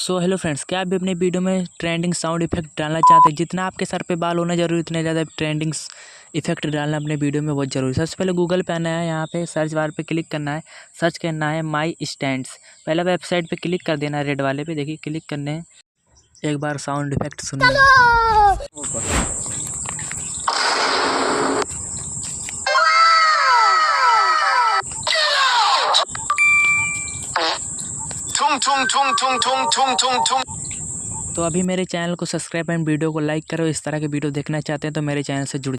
So hello friends, क्या आप भी अपने वीडियो में ट्रेंडिंग साउंड इफेक्ट डालना चाहते हैं? जितना आपके सर पे बाल होना जरूरी उतने ज़्यादा ट्रेंडिंग इफेक्ट डालना अपने वीडियो में बहुत ज़रूरी है। सबसे पहले गूगल पे आना है, यहाँ पे सर्च बार पे क्लिक करना है, सर्च करना है माई स्टैंड्स। पहले वेबसाइट पे क्लिक कर देना है, रेड वाले पे देखिए क्लिक करने हैं। एक बार साउंड इफेक्ट सुनिए। तो अभी मेरे चैनल को सब्सक्राइब एंड वीडियो को लाइक करो। इस तरह के वीडियो देखना चाहते हैं तो मेरे चैनल से जुड़